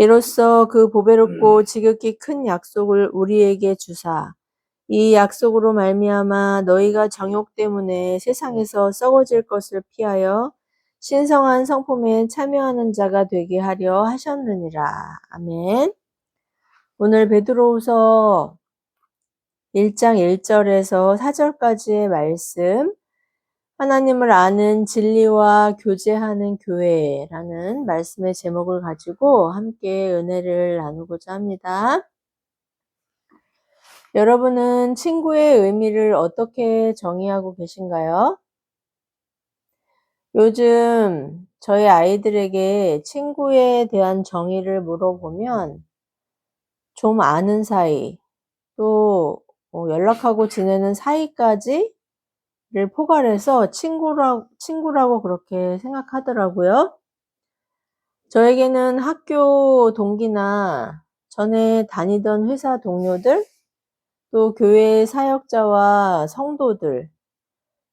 이로써 그 보배롭고 지극히 큰 약속을 우리에게 주사 이 약속으로 말미암아 너희가 정욕 때문에 세상에서 썩어질 것을 피하여 신성한 성품에 참여하는 자가 되게 하려 하셨느니라. 아멘. 오늘 베드로후서 1장 1절에서 4절까지의 말씀, 하나님을 아는 진리와 교제하는 교회라는 말씀의 제목을 가지고 함께 은혜를 나누고자 합니다. 여러분은 친구의 의미를 어떻게 정의하고 계신가요? 요즘 저희 아이들에게 친구에 대한 정의를 물어보면 좀 아는 사이, 또 연락하고 지내는 사이까지를 포괄해서 친구라고 그렇게 생각하더라고요. 저에게는 학교 동기나 전에 다니던 회사 동료들, 또 교회 사역자와 성도들,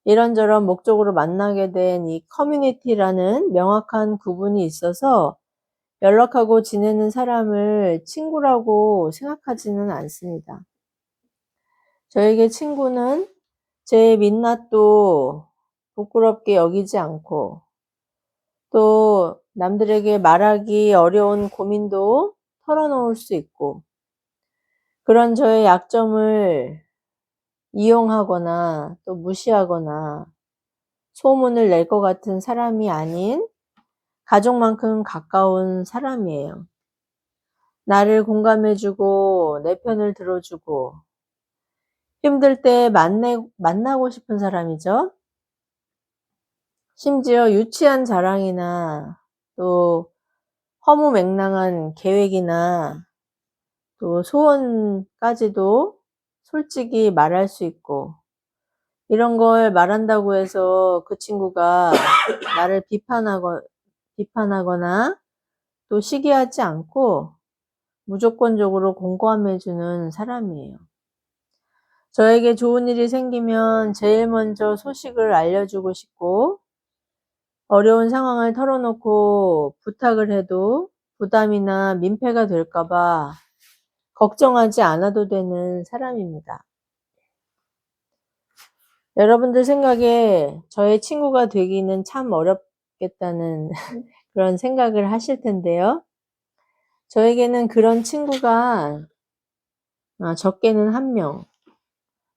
이런저런 목적으로 만나게 된 이 커뮤니티라는 명확한 구분이 있어서 연락하고 지내는 사람을 친구라고 생각하지는 않습니다. 저에게 친구는 제 민낯도 부끄럽게 여기지 않고 또 남들에게 말하기 어려운 고민도 털어놓을 수 있고 그런 저의 약점을 이용하거나 또 무시하거나 소문을 낼 것 같은 사람이 아닌 가족만큼 가까운 사람이에요. 나를 공감해주고 내 편을 들어주고 힘들 때 만나고 싶은 사람이죠. 심지어 유치한 자랑이나 또 허무맹랑한 계획이나 또 소원까지도 솔직히 말할 수 있고 이런 걸 말한다고 해서 그 친구가 나를 비판하거나 또 시기하지 않고 무조건적으로 공감해주는 사람이에요. 저에게 좋은 일이 생기면 제일 먼저 소식을 알려주고 싶고 어려운 상황을 털어놓고 부탁을 해도 부담이나 민폐가 될까봐 걱정하지 않아도 되는 사람입니다. 여러분들 생각에 저의 친구가 되기는 참 어렵겠다는 그런 생각을 하실 텐데요. 저에게는 그런 친구가 적게는 1명,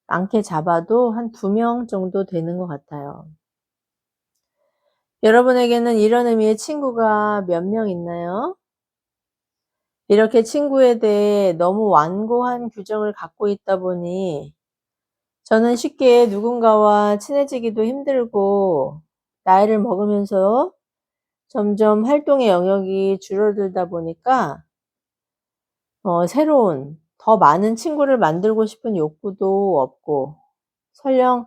많게 잡아도 한 2명 정도 되는 것 같아요. 여러분에게는 이런 의미의 친구가 몇 명 있나요? 이렇게 친구에 대해 너무 완고한 규정을 갖고 있다 보니 저는 쉽게 누군가와 친해지기도 힘들고 나이를 먹으면서 점점 활동의 영역이 줄어들다 보니까 새로운 더 많은 친구를 만들고 싶은 욕구도 없고 설령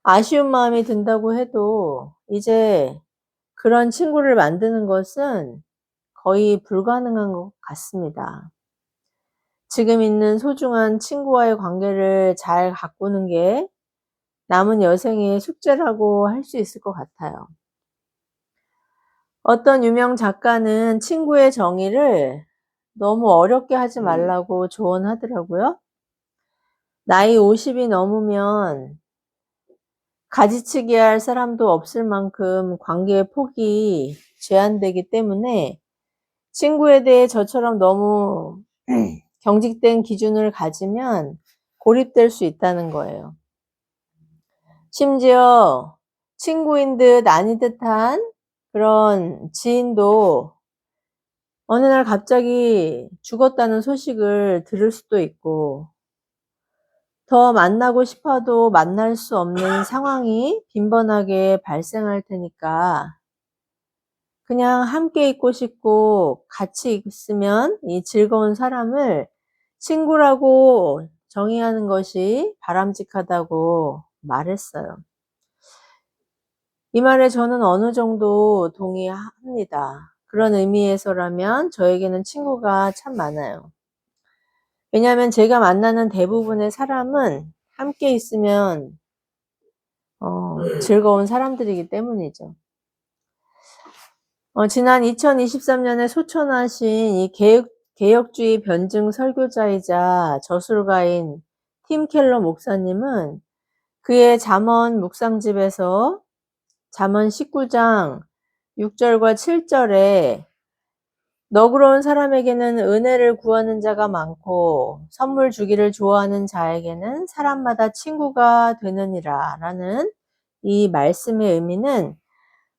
아쉬운 마음이 든다고 해도 이제 그런 친구를 만드는 것은 거의 불가능한 것 같습니다. 지금 있는 소중한 친구와의 관계를 잘 가꾸는 게 남은 여생의 숙제라고 할 수 있을 것 같아요. 어떤 유명 작가는 친구의 정의를 너무 어렵게 하지 말라고 조언하더라고요. 나이 50이 넘으면 가지치기 할 사람도 없을 만큼 관계의 폭이 제한되기 때문에 친구에 대해 저처럼 너무 경직된 기준을 가지면 고립될 수 있다는 거예요. 심지어 친구인 듯 아닌 듯한 그런 지인도 어느 날 갑자기 죽었다는 소식을 들을 수도 있고 더 만나고 싶어도 만날 수 없는 상황이 빈번하게 발생할 테니까 그냥 함께 있고 싶고 같이 있으면 이 즐거운 사람을 친구라고 정의하는 것이 바람직하다고 말했어요. 이 말에 저는 어느 정도 동의합니다. 그런 의미에서라면 저에게는 친구가 참 많아요. 왜냐하면 제가 만나는 대부분의 사람은 함께 있으면 즐거운 사람들이기 때문이죠. 지난 2023년에 소천하신 이 개혁주의 변증 설교자이자 저술가인 팀 켈러 목사님은 그의 잠언 묵상집에서 잠언 19장 6절과 7절에 너그러운 사람에게는 은혜를 구하는 자가 많고 선물 주기를 좋아하는 자에게는 사람마다 친구가 되느니라 라는 이 말씀의 의미는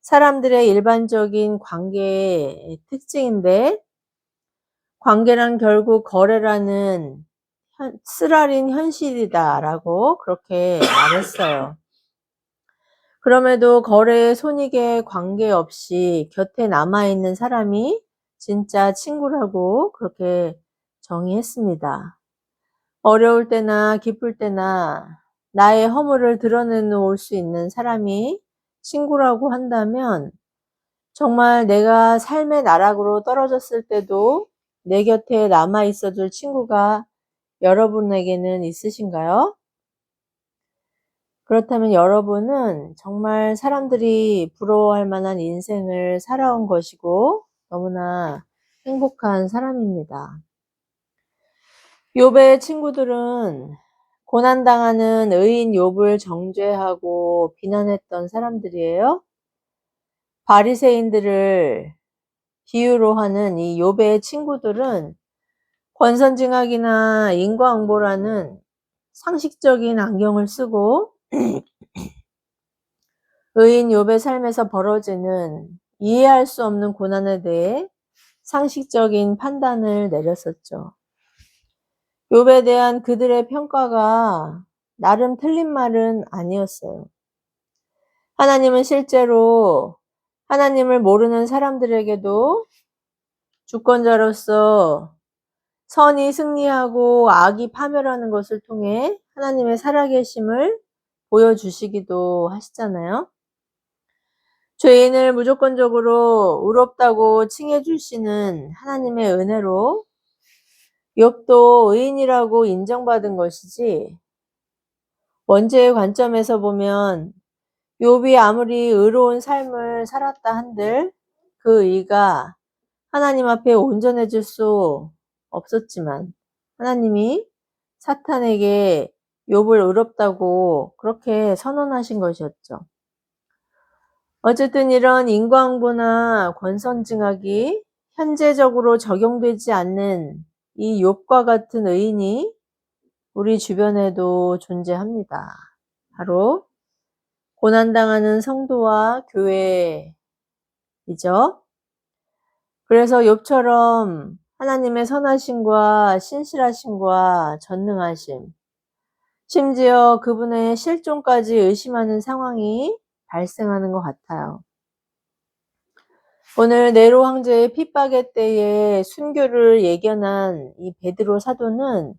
사람들의 일반적인 관계의 특징인데, 관계란 결국 거래라는 쓰라린 현실이다라고 그렇게 말했어요. 그럼에도 거래의 손익에 관계없이 곁에 남아있는 사람이 진짜 친구라고 그렇게 정의했습니다. 어려울 때나 기쁠 때나 나의 허물을 드러내놓을 수 있는 사람이 친구라고 한다면 정말 내가 삶의 나락으로 떨어졌을 때도 내 곁에 남아 있어줄 친구가 여러분에게는 있으신가요? 그렇다면 여러분은 정말 사람들이 부러워할 만한 인생을 살아온 것이고 너무나 행복한 사람입니다. 욥의 친구들은 고난당하는 의인 욥을 정죄하고 비난했던 사람들이에요. 바리새인들을 비유로 하는 이 욥의 친구들은 권선징악이나 인과응보라는 상식적인 안경을 쓰고 의인 욥의 삶에서 벌어지는 이해할 수 없는 고난에 대해 상식적인 판단을 내렸었죠. 욥에 대한 그들의 평가가 나름 틀린 말은 아니었어요. 하나님은 실제로 하나님을 모르는 사람들에게도 주권자로서 선이 승리하고 악이 파멸하는 것을 통해 하나님의 살아계심을 보여주시기도 하시잖아요. 죄인을 무조건적으로 의롭다고 칭해 주시는 하나님의 은혜로 욥도 의인이라고 인정받은 것이지, 원죄의 관점에서 보면 욥이 아무리 의로운 삶을 살았다 한들 그 의가 하나님 앞에 온전해질 수 없었지만 하나님이 사탄에게 욥을 의롭다고 그렇게 선언하신 것이었죠. 어쨌든 이런 인과응보나 권선징악이 현재적으로 적용되지 않는 이 욥과 같은 의인이 우리 주변에도 존재합니다. 바로 고난당하는 성도와 교회이죠. 그래서 욥처럼 하나님의 선하심과 신실하심과 전능하심, 심지어 그분의 실존까지 의심하는 상황이 발생하는 것 같아요. 오늘 네로 황제의 핍박의 때에 순교를 예견한 이 베드로 사도는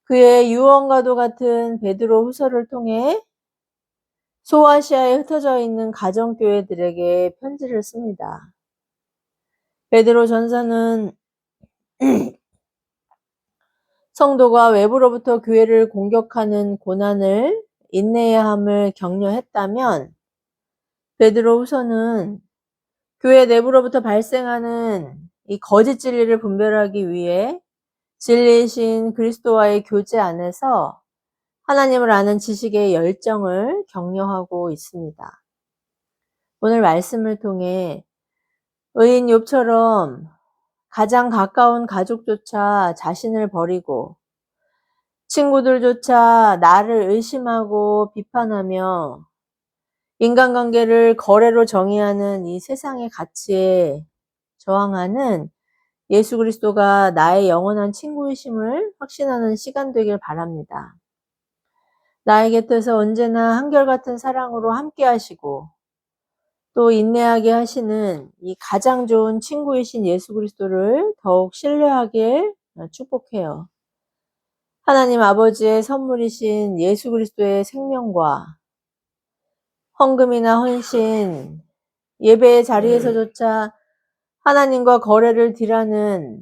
그의 유언과도 같은 베드로 후서를 통해 소아시아에 흩어져 있는 가정교회들에게 편지를 씁니다. 베드로 전서는 성도가 외부로부터 교회를 공격하는 고난을 인내해야 함을 격려했다면, 베드로 후서는 교회 내부로부터 발생하는 이 거짓 진리를 분별하기 위해 진리이신 그리스도와의 교제 안에서 하나님을 아는 지식의 열정을 격려하고 있습니다. 오늘 말씀을 통해 의인 욥처럼 가장 가까운 가족조차 자신을 버리고 친구들조차 나를 의심하고 비판하며 인간관계를 거래로 정의하는 이 세상의 가치에 저항하는 예수 그리스도가 나의 영원한 친구이심을 확신하는 시간 되길 바랍니다. 나의 곁에서 언제나 한결같은 사랑으로 함께 하시고 또 인내하게 하시는 이 가장 좋은 친구이신 예수 그리스도를 더욱 신뢰하길 축복해요. 하나님 아버지의 선물이신 예수 그리스도의 생명과 헌금이나 헌신, 예배의 자리에서조차 하나님과 거래를 딜하는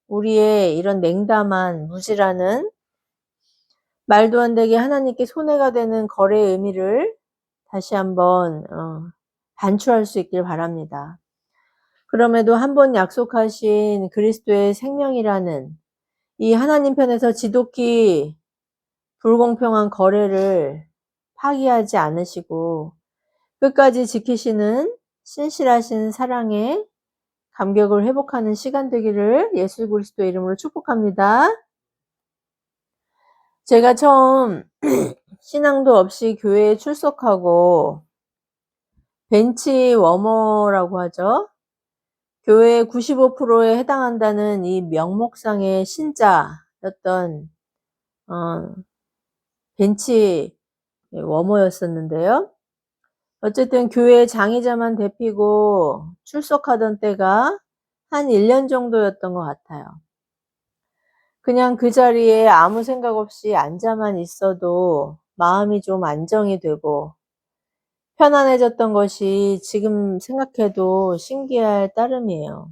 우리의 이런 냉담한 무지라는 말도 안 되게 하나님께 손해가 되는 거래의 의미를 다시 한번 반추할 수 있길 바랍니다. 그럼에도 한 번 약속하신 그리스도의 생명이라는 이 하나님 편에서 지독히 불공평한 거래를 파기하지 않으시고 끝까지 지키시는 신실하신 사랑에 감격을 회복하는 시간 되기를 예수 그리스도의 이름으로 축복합니다. 제가 처음 신앙도 없이 교회에 출석하고 벤치 워머라고 하죠. 교회의 95%에 해당한다는 이 명목상의 신자였던 벤치 워머였었는데요. 어쨌든 교회 장의자만 데피고 출석하던 때가 한 1년 정도였던 것 같아요. 그냥 그 자리에 아무 생각 없이 앉아만 있어도 마음이 좀 안정이 되고 편안해졌던 것이 지금 생각해도 신기할 따름이에요.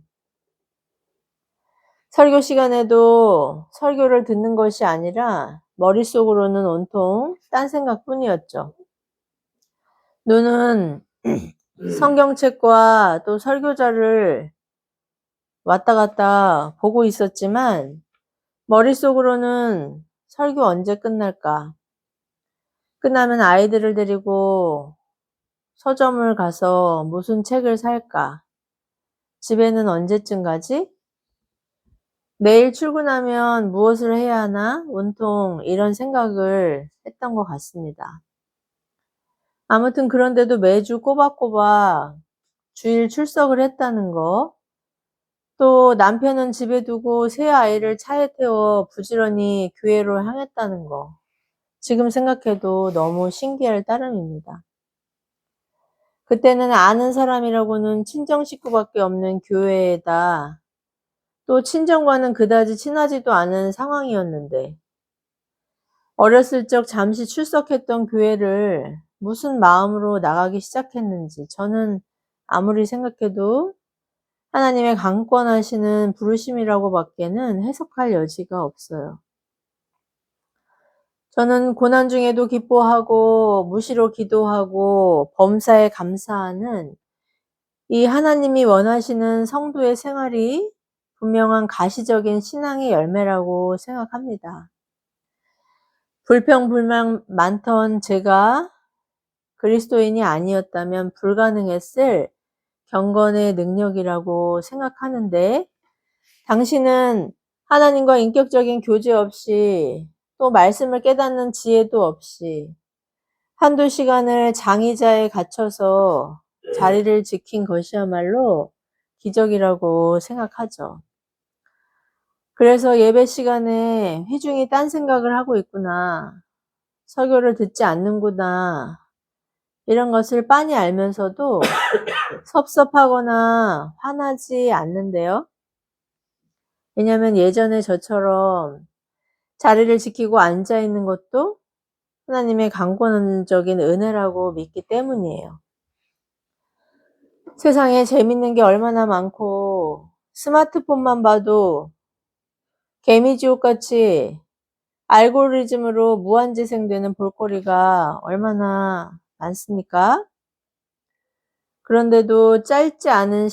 설교 시간에도 설교를 듣는 것이 아니라 머릿속으로는 온통 딴 생각뿐이었죠. 눈은 성경책과 또 설교자를 왔다 갔다 보고 있었지만 머릿속으로는 설교 언제 끝날까? 끝나면 아이들을 데리고 서점을 가서 무슨 책을 살까? 집에는 언제쯤 가지? 내일 출근하면 무엇을 해야 하나? 온통 이런 생각을 했던 것 같습니다. 아무튼 그런데도 매주 꼬박꼬박 주일 출석을 했다는 거, 또 남편은 집에 두고 새 아이를 차에 태워 부지런히 교회로 향했다는 거, 지금 생각해도 너무 신기할 따름입니다. 그때는 아는 사람이라고는 친정 식구밖에 없는 교회에다 또 친정과는 그다지 친하지도 않은 상황이었는데 어렸을 적 잠시 출석했던 교회를 무슨 마음으로 나가기 시작했는지 저는 아무리 생각해도 하나님의 강권하시는 부르심이라고 밖에는 해석할 여지가 없어요. 저는 고난 중에도 기뻐하고 무시로 기도하고 범사에 감사하는 이 하나님이 원하시는 성도의 생활이 분명한 가시적인 신앙의 열매라고 생각합니다. 불평불만 많던 제가 그리스도인이 아니었다면 불가능했을 경건의 능력이라고 생각하는데 당신은 하나님과 인격적인 교제 없이 또 말씀을 깨닫는 지혜도 없이 한두 시간을 장의자에 갇혀서 자리를 지킨 것이야말로 기적이라고 생각하죠. 그래서 예배 시간에 회중이 딴 생각을 하고 있구나, 설교를 듣지 않는구나, 이런 것을 빤히 알면서도 섭섭하거나 화나지 않는데요. 왜냐하면 예전에 저처럼 자리를 지키고 앉아 있는 것도 하나님의 강권적인 은혜라고 믿기 때문이에요. 세상에 재밌는 게 얼마나 많고 스마트폰만 봐도 개미지옥같이 알고리즘으로 무한재생되는 볼거리가 얼마나 많습니까? 그런데도 짧지 않은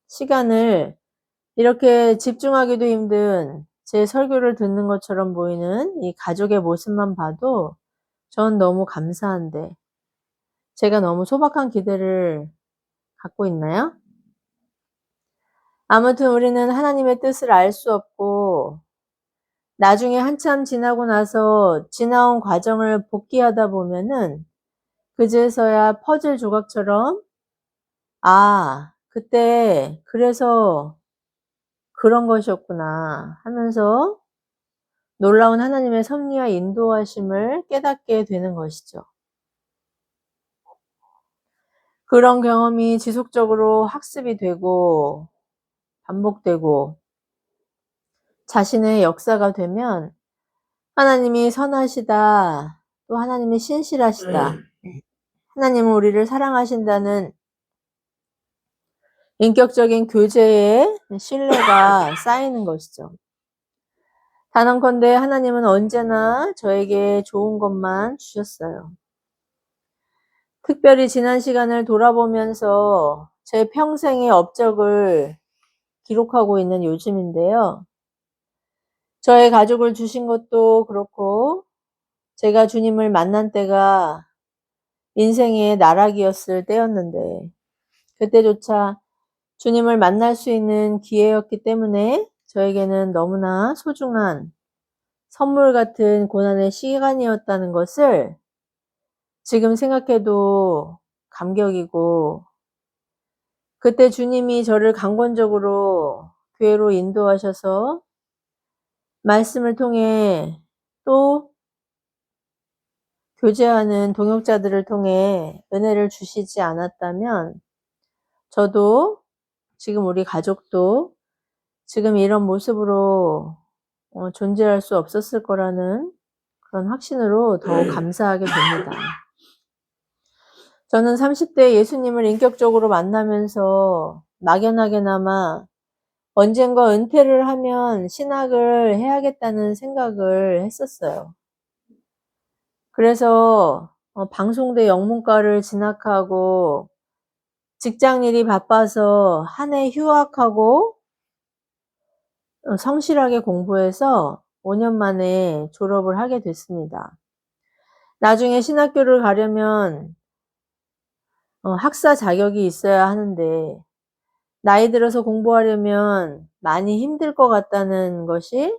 시간을 이렇게 집중하기도 힘든 제 설교를 듣는 것처럼 보이는 이 가족의 모습만 봐도 전 너무 감사한데 제가 너무 소박한 기대를 갖고 있나요? 아무튼 우리는 하나님의 뜻을 알 수 없고 나중에 한참 지나고 나서 지나온 과정을 복기하다 보면은 그제서야 퍼즐 조각처럼 그때 그래서 그런 것이었구나 하면서 놀라운 하나님의 섭리와 인도하심을 깨닫게 되는 것이죠. 그런 경험이 지속적으로 학습이 되고 반복되고 자신의 역사가 되면 하나님이 선하시다, 또 하나님이 신실하시다, 하나님은 우리를 사랑하신다는 인격적인 교제의 신뢰가 쌓이는 것이죠. 단언컨대 하나님은 언제나 저에게 좋은 것만 주셨어요. 특별히 지난 시간을 돌아보면서 제 평생의 업적을 기록하고 있는 요즘인데요. 저의 가족을 주신 것도 그렇고 제가 주님을 만난 때가 인생의 나락이었을 때였는데 그때조차 주님을 만날 수 있는 기회였기 때문에 저에게는 너무나 소중한 선물 같은 고난의 시간이었다는 것을 지금 생각해도 감격이고, 그때 주님이 저를 강권적으로 교회로 인도하셔서 말씀을 통해 또 교제하는 동역자들을 통해 은혜를 주시지 않았다면 저도 지금 우리 가족도 지금 이런 모습으로 존재할 수 없었을 거라는 그런 확신으로 더욱 감사하게 됩니다. 저는 30대 예수님을 인격적으로 만나면서 막연하게나마 언젠가 은퇴를 하면 신학을 해야겠다는 생각을 했었어요. 그래서 방송대 영문과를 진학하고 직장일이 바빠서 한 해 휴학하고 성실하게 공부해서 5년 만에 졸업을 하게 됐습니다. 나중에 신학교를 가려면 학사 자격이 있어야 하는데 나이 들어서 공부하려면 많이 힘들 것 같다는 것이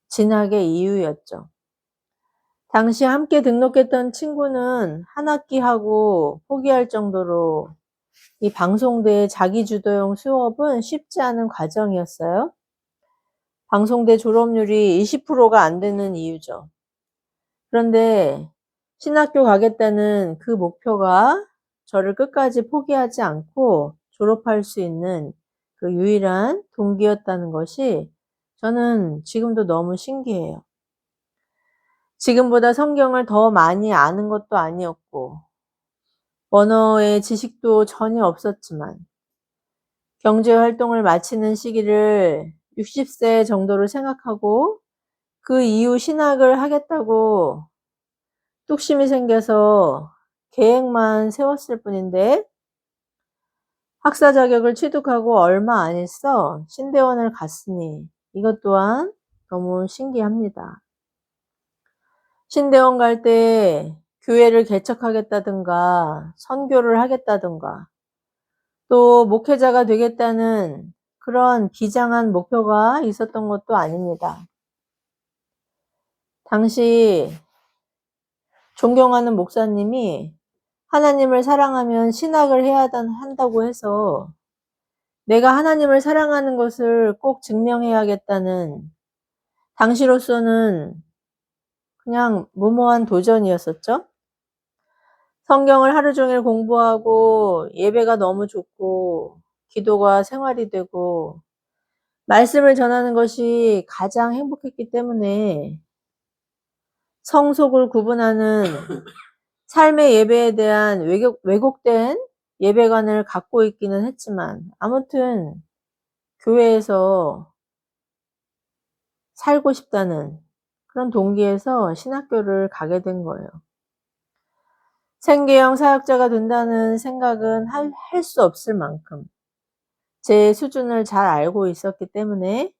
진학의 이유였죠. 당시 함께 등록했던 친구는 한 학기 하고 포기할 정도로 이 방송대 자기주도형 수업은 쉽지 않은 과정이었어요. 방송대 졸업률이 20%가 안 되는 이유죠. 그런데 신학교 가겠다는 그 목표가 저를 끝까지 포기하지 않고 졸업할 수 있는 그 유일한 동기였다는 것이 저는 지금도 너무 신기해요. 지금보다 성경을 더 많이 아는 것도 아니었고 언어의 지식도 전혀 없었지만 경제 활동을 마치는 시기를 60세 정도로 생각하고 그 이후 신학을 하겠다고 뚝심이 생겨서 계획만 세웠을 뿐인데 학사 자격을 취득하고 얼마 안 있어 신대원을 갔으니 이것 또한 너무 신기합니다. 신대원 갈 때 교회를 개척하겠다든가 선교를 하겠다든가 또 목회자가 되겠다는 그런 비장한 목표가 있었던 것도 아닙니다. 당시 존경하는 목사님이 하나님을 사랑하면 신학을 해야 한다고 해서 내가 하나님을 사랑하는 것을 꼭 증명해야겠다는 당시로서는 그냥 무모한 도전이었었죠. 성경을 하루 종일 공부하고 예배가 너무 좋고 기도가 생활이 되고 말씀을 전하는 것이 가장 행복했기 때문에 성속을 구분하는 삶의 예배에 대한 왜곡된 예배관을 갖고 있기는 했지만 아무튼 교회에서 살고 싶다는 그런 동기에서 신학교를 가게 된 거예요. 생계형 사역자가 된다는 생각은 할 수 없을 만큼 제 수준을 잘 알고 있었기 때문에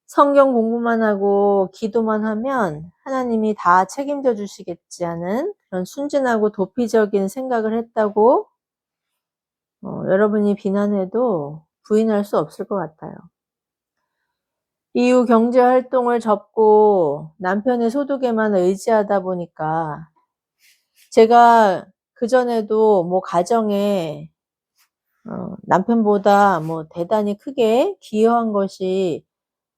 성경 공부만 하고 기도만 하면 하나님이 다 책임져 주시겠지 하는 그런 순진하고 도피적인 생각을 했다고 여러분이 비난해도 부인할 수 없을 것 같아요. 이후 경제 활동을 접고 남편의 소득에만 의지하다 보니까 제가 그전에도 뭐 가정에 남편보다 뭐 대단히 크게 기여한 것이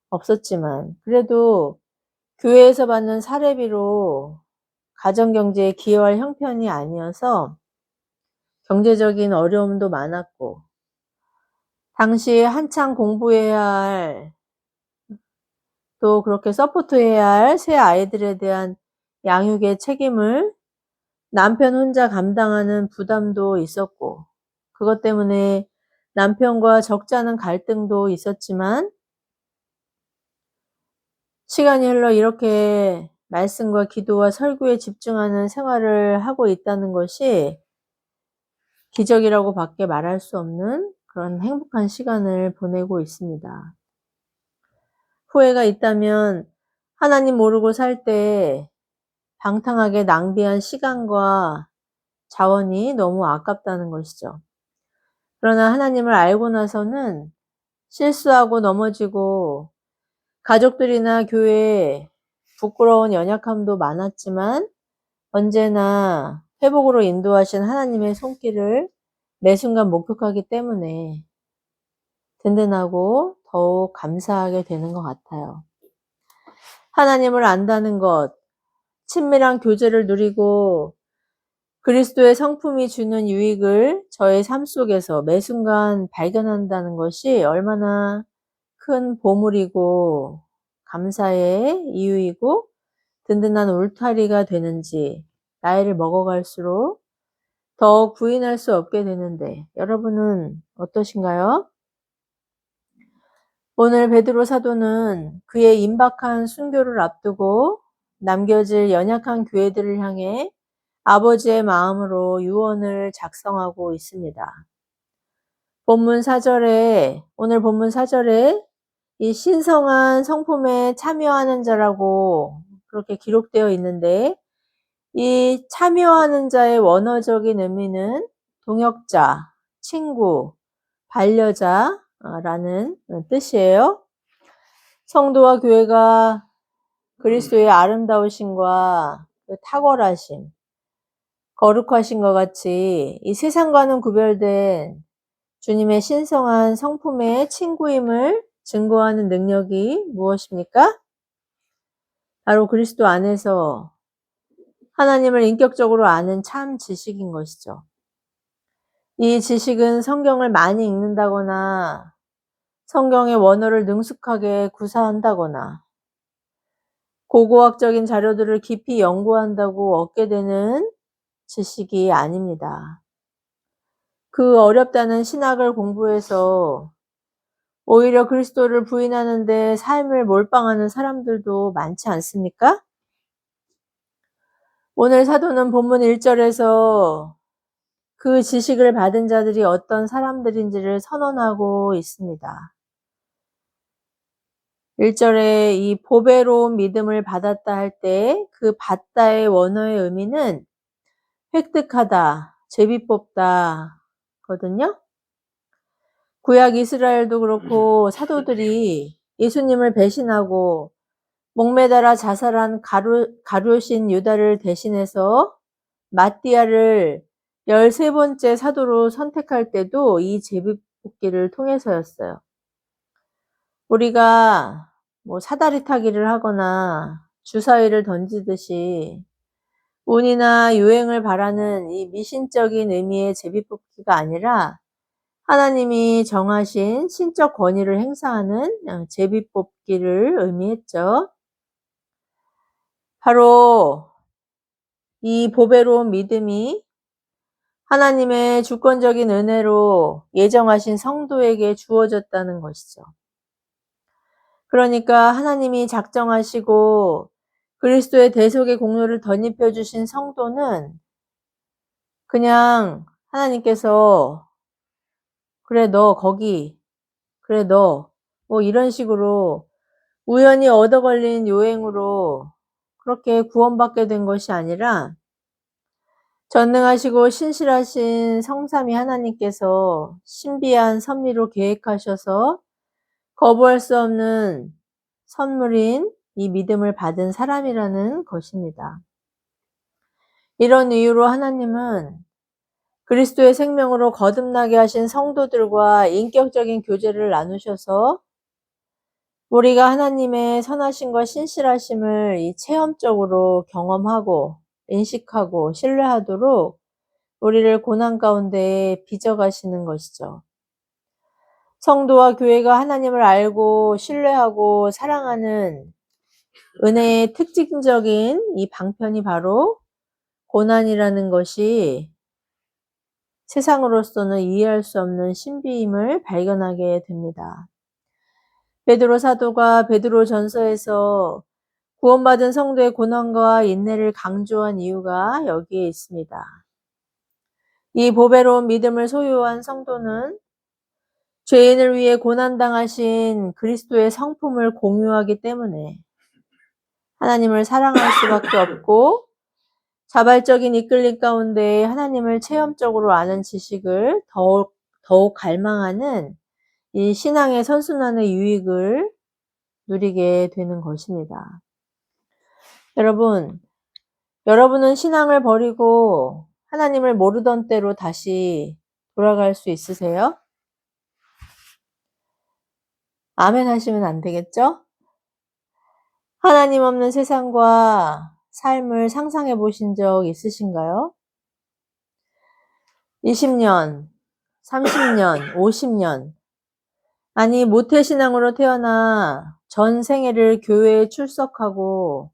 없었지만 그래도 교회에서 받는 사례비로 가정경제에 기여할 형편이 아니어서 경제적인 어려움도 많았고 당시에 한창 공부해야 할 또 그렇게 서포트해야 할 새 아이들에 대한 양육의 책임을 남편 혼자 감당하는 부담도 있었고 그것 때문에 남편과 적잖은 갈등도 있었지만 시간이 흘러 이렇게 말씀과 기도와 설교에 집중하는 생활을 하고 있다는 것이 기적이라고 밖에 말할 수 없는 그런 행복한 시간을 보내고 있습니다. 후회가 있다면 하나님 모르고 살 때 방탕하게 낭비한 시간과 자원이 너무 아깝다는 것이죠. 그러나 하나님을 알고 나서는 실수하고 넘어지고 가족들이나 교회에 부끄러운 연약함도 많았지만 언제나 회복으로 인도하신 하나님의 손길을 매 순간 목격하기 때문에 든든하고 더욱 감사하게 되는 것 같아요. 하나님을 안다는 것, 친밀한 교제를 누리고 그리스도의 성품이 주는 유익을 저의 삶 속에서 매 순간 발견한다는 것이 얼마나 큰 보물이고 감사의 이유이고 든든한 울타리가 되는지 나이를 먹어갈수록 더 부인할 수 없게 되는데 여러분은 어떠신가요? 오늘 베드로 사도는 그의 임박한 순교를 앞두고 남겨질 연약한 교회들을 향해 아버지의 마음으로 유언을 작성하고 있습니다. 오늘 본문 4절에 이 신성한 성품에 참여하는 자라고 그렇게 기록되어 있는데 이 참여하는 자의 원어적인 의미는 동역자, 친구, 반려자라는 뜻이에요. 성도와 교회가 그리스도의 아름다우심과 그 탁월하심, 거룩하신 것 같이 이 세상과는 구별된 주님의 신성한 성품의 친구임을 증거하는 능력이 무엇입니까? 바로 그리스도 안에서 하나님을 인격적으로 아는 참 지식인 것이죠. 이 지식은 성경을 많이 읽는다거나 성경의 원어를 능숙하게 구사한다거나 고고학적인 자료들을 깊이 연구한다고 얻게 되는 지식이 아닙니다. 그 어렵다는 신학을 공부해서 오히려 그리스도를 부인하는 데 삶을 몰빵하는 사람들도 많지 않습니까? 오늘 사도는 본문 1절에서 그 지식을 받은 자들이 어떤 사람들인지를 선언하고 있습니다. 1절에 이 보배로운 믿음을 받았다 할 때 그 받다의 원어의 의미는 획득하다, 제비 뽑다 거든요. 구약 이스라엘도 그렇고 사도들이 예수님을 배신하고 목매달아 자살한 가룟신 유다를 대신해서 마띠아를 13번째 사도로 선택할 때도 이 제비뽑기를 통해서였어요. 우리가 사다리 타기를 하거나 주사위를 던지듯이 운이나 유행을 바라는 이 미신적인 의미의 제비뽑기가 아니라 하나님이 정하신 신적 권위를 행사하는 제비뽑기를 의미했죠. 바로 이 보배로운 믿음이 하나님의 주권적인 은혜로 예정하신 성도에게 주어졌다는 것이죠. 그러니까 하나님이 작정하시고 그리스도의 대속의 공로를 덧입혀 주신 성도는 그냥 하나님께서 그래 너 거기 그래 너 이런 식으로 우연히 얻어 걸린 요행으로 그렇게 구원받게 된 것이 아니라 전능하시고 신실하신 성삼위 하나님께서 신비한 섭리로 계획하셔서 거부할 수 없는 선물인 이 믿음을 받은 사람이라는 것입니다. 이런 이유로 하나님은 그리스도의 생명으로 거듭나게 하신 성도들과 인격적인 교제를 나누셔서 우리가 하나님의 선하심과 신실하심을 이 체험적으로 경험하고 인식하고 신뢰하도록 우리를 고난 가운데 빚어가시는 것이죠. 성도와 교회가 하나님을 알고 신뢰하고 사랑하는 은혜의 특징적인 이 방편이 바로 고난이라는 것이 세상으로서는 이해할 수 없는 신비임을 발견하게 됩니다. 베드로 사도가 베드로 전서에서 구원받은 성도의 고난과 인내를 강조한 이유가 여기에 있습니다. 이 보배로운 믿음을 소유한 성도는 죄인을 위해 고난당하신 그리스도의 성품을 공유하기 때문에 하나님을 사랑할 수밖에 없고, 자발적인 이끌림 가운데 하나님을 체험적으로 아는 지식을 더욱 갈망하는 이 신앙의 선순환의 유익을 누리게 되는 것입니다. 여러분은 신앙을 버리고 하나님을 모르던 때로 다시 돌아갈 수 있으세요? 아멘 하시면 안 되겠죠? 하나님 없는 세상과 삶을 상상해 보신 적 있으신가요? 20년, 30년, 50년, 아니 모태신앙으로 태어나 전 생애를 교회에 출석하고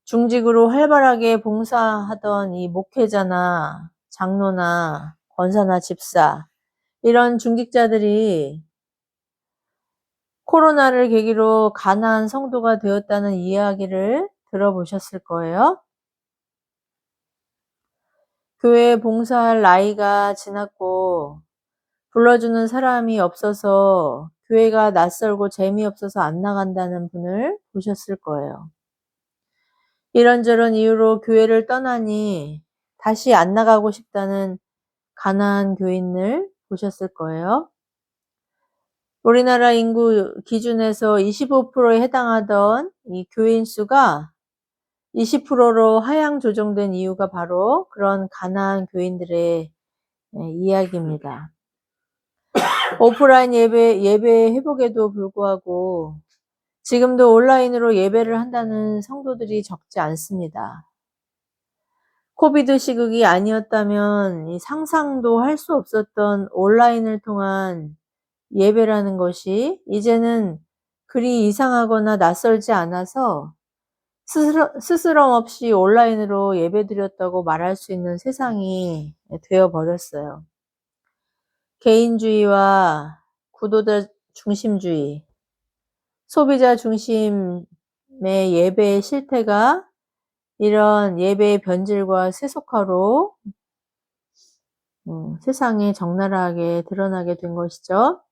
중직으로 활발하게 봉사하던 이 목회자나 장로나 권사나 집사, 이런 중직자들이 코로나를 계기로 가난한 성도가 되었다는 이야기를 들어보셨을 거예요. 교회에 봉사할 나이가 지났고 불러주는 사람이 없어서 교회가 낯설고 재미없어서 안 나간다는 분을 보셨을 거예요. 이런저런 이유로 교회를 떠나니 다시 안 나가고 싶다는 가난한 교인을 보셨을 거예요. 우리나라 인구 기준에서 25%에 해당하던 이 교인 수가 20%로 하향 조정된 이유가 바로 그런 가난한 교인들의 이야기입니다. 오프라인 예배 회복에도 불구하고 지금도 온라인으로 예배를 한다는 성도들이 적지 않습니다. 코비드 시국이 아니었다면 상상도 할 수 없었던 온라인을 통한 예배라는 것이 이제는 그리 이상하거나 낯설지 않아서 스스럼 없이 온라인으로 예배드렸다고 말할 수 있는 세상이 되어버렸어요. 개인주의와 구도자 중심주의, 소비자 중심의 예배의 실태가 이런 예배의 변질과 세속화로 세상에 적나라하게 드러나게 된 것이죠.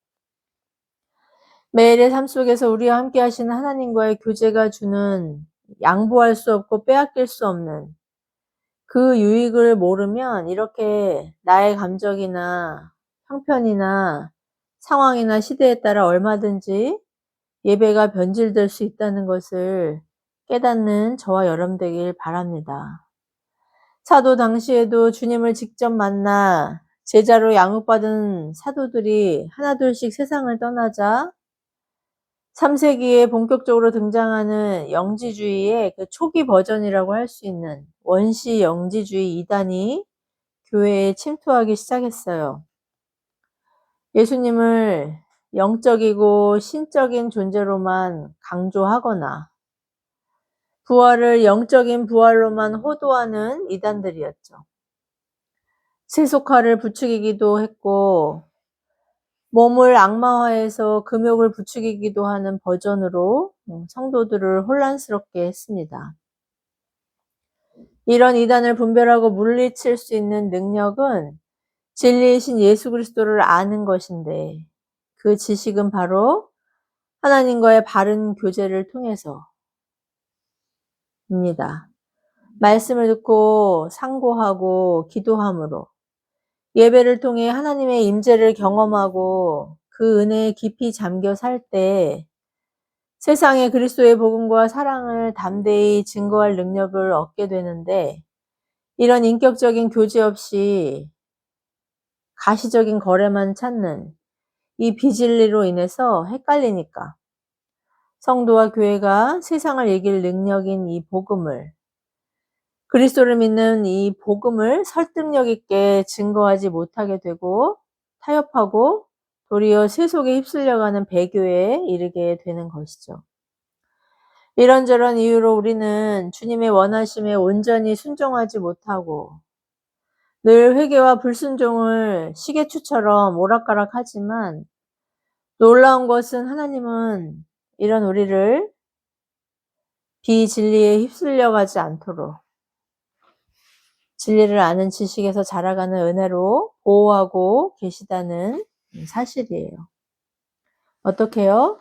매일의 삶 속에서 우리와 함께 하시는 하나님과의 교제가 주는 양보할 수 없고 빼앗길 수 없는 그 유익을 모르면 이렇게 나의 감정이나 형편이나 상황이나 시대에 따라 얼마든지 예배가 변질될 수 있다는 것을 깨닫는 저와 여러분 되길 바랍니다. 사도 당시에도 주님을 직접 만나 제자로 양육받은 사도들이 하나둘씩 세상을 떠나자 3세기에 본격적으로 등장하는 영지주의의 그 초기 버전이라고 할 수 있는 원시 영지주의 이단이 교회에 침투하기 시작했어요. 예수님을 영적이고 신적인 존재로만 강조하거나 부활을 영적인 부활로만 호도하는 이단들이었죠. 세속화를 부추기기도 했고 몸을 악마화해서 금욕을 부추기기도 하는 버전으로 성도들을 혼란스럽게 했습니다. 이런 이단을 분별하고 물리칠 수 있는 능력은 진리이신 예수 그리스도를 아는 것인데, 그 지식은 바로 하나님과의 바른 교제를 통해서입니다. 말씀을 듣고 상고하고 기도함으로 예배를 통해 하나님의 임재를 경험하고 그 은혜에 깊이 잠겨 살 때 세상에 그리스도의 복음과 사랑을 담대히 증거할 능력을 얻게 되는데, 이런 인격적인 교제 없이 가시적인 거래만 찾는 이 비진리로 인해서 헷갈리니까 성도와 교회가 세상을 이길 능력인 이 복음을, 그리스도를 믿는 이 복음을 설득력 있게 증거하지 못하게 되고 타협하고 도리어 세속에 휩쓸려가는 배교에 이르게 되는 것이죠. 이런저런 이유로 우리는 주님의 원하심에 온전히 순종하지 못하고 늘 회개와 불순종을 시계추처럼 오락가락하지만, 놀라운 것은 하나님은 이런 우리를 비진리에 휩쓸려가지 않도록 진리를 아는 지식에서 자라가는 은혜로 보호하고 계시다는 사실이에요. 어떻게요?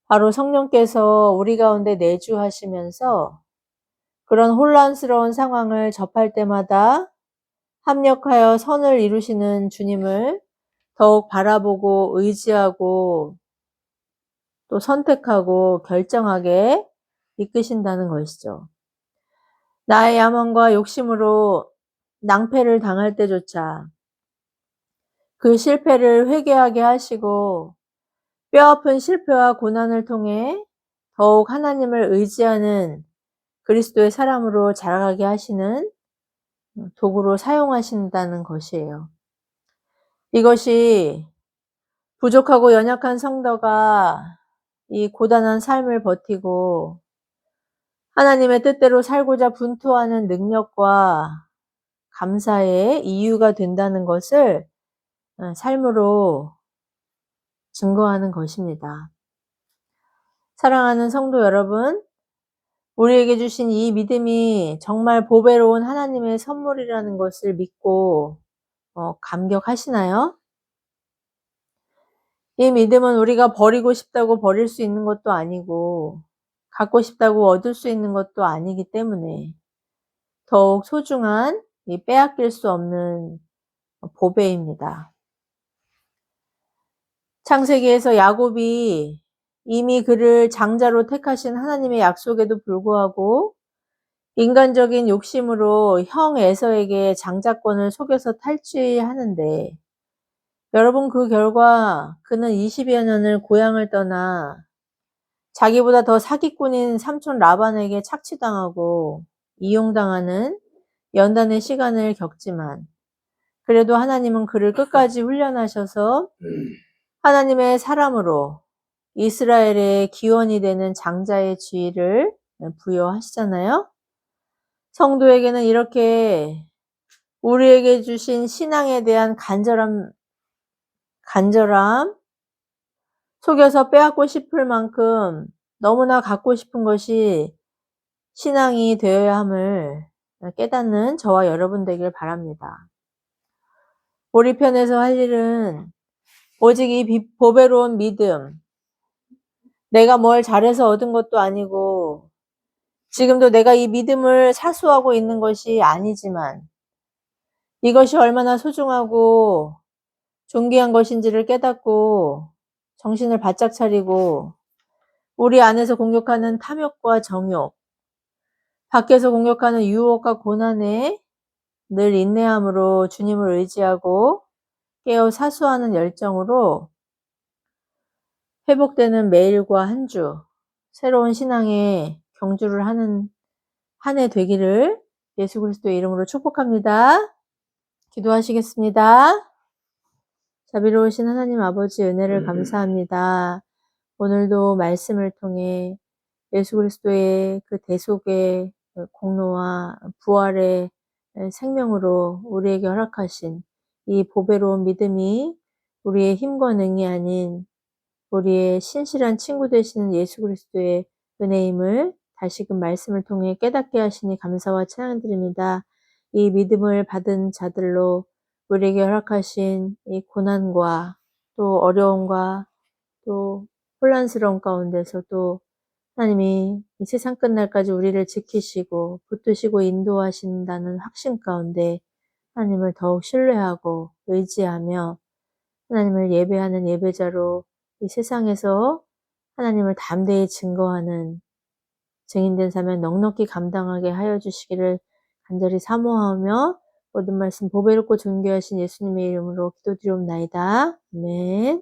바로 성령께서 우리 가운데 내주하시면서 그런 혼란스러운 상황을 접할 때마다 합력하여 선을 이루시는 주님을 더욱 바라보고 의지하고 또 선택하고 결정하게 이끄신다는 것이죠. 나의 야망과 욕심으로 낭패를 당할 때조차 그 실패를 회개하게 하시고 뼈아픈 실패와 고난을 통해 더욱 하나님을 의지하는 그리스도의 사람으로 자라가게 하시는 도구로 사용하신다는 것이에요. 이것이 부족하고 연약한 성도가 이 고단한 삶을 버티고 하나님의 뜻대로 살고자 분투하는 능력과 감사의 이유가 된다는 것을 삶으로 증거하는 것입니다. 사랑하는 성도 여러분, 우리에게 주신 이 믿음이 정말 보배로운 하나님의 선물이라는 것을 믿고 감격하시나요? 이 믿음은 우리가 버리고 싶다고 버릴 수 있는 것도 아니고 갖고 싶다고 얻을 수 있는 것도 아니기 때문에 더욱 소중한 이 빼앗길 수 없는 보배입니다. 창세기에서 야곱이 이미 그를 장자로 택하신 하나님의 약속에도 불구하고 인간적인 욕심으로 형 에서에게 장자권을 속여서 탈취하는데 여러분 그 결과 그는 20여 년을 고향을 떠나 자기보다 더 사기꾼인 삼촌 라반에게 착취당하고 이용당하는 연단의 시간을 겪지만 그래도 하나님은 그를 끝까지 훈련하셔서 하나님의 사람으로 이스라엘의 기원이 되는 장자의 지위를 부여하시잖아요. 성도에게는 이렇게 우리에게 주신 신앙에 대한 간절함, 속여서 빼앗고 싶을 만큼 너무나 갖고 싶은 것이 신앙이 되어야 함을 깨닫는 저와 여러분 되길 바랍니다. 우리 편에서 할 일은 오직 이 보배로운 믿음, 내가 뭘 잘해서 얻은 것도 아니고 지금도 내가 이 믿음을 사수하고 있는 것이 아니지만 이것이 얼마나 소중하고 존귀한 것인지를 깨닫고 정신을 바짝 차리고 우리 안에서 공격하는 탐욕과 정욕, 밖에서 공격하는 유혹과 고난에 늘 인내함으로 주님을 의지하고 깨어 사수하는 열정으로 회복되는 매일과 한 주, 새로운 신앙의 경주를 하는 한 해 되기를 예수 그리스도의 이름으로 축복합니다. 기도하시겠습니다. 자비로우신 하나님 아버지 은혜를 감사합니다. 오늘도 말씀을 통해 예수 그리스도의 그 대속의 공로와 부활의 생명으로 우리에게 허락하신 이 보배로운 믿음이 우리의 힘과 능이 아닌 우리의 신실한 친구 되시는 예수 그리스도의 은혜임을 다시금 말씀을 통해 깨닫게 하시니 감사와 찬양드립니다. 이 믿음을 받은 자들로 우리에게 허락하신 이 고난과 또 어려움과 또 혼란스러운 가운데서도 하나님이 이 세상 끝날까지 우리를 지키시고 붙드시고 인도하신다는 확신 가운데 하나님을 더욱 신뢰하고 의지하며 하나님을 예배하는 예배자로 이 세상에서 하나님을 담대히 증거하는 증인된 사명 넉넉히 감당하게 하여 주시기를 간절히 사모하며 모든 말씀 보배롭고 존귀하신 예수님의 이름으로 기도드리옵나이다. 아멘.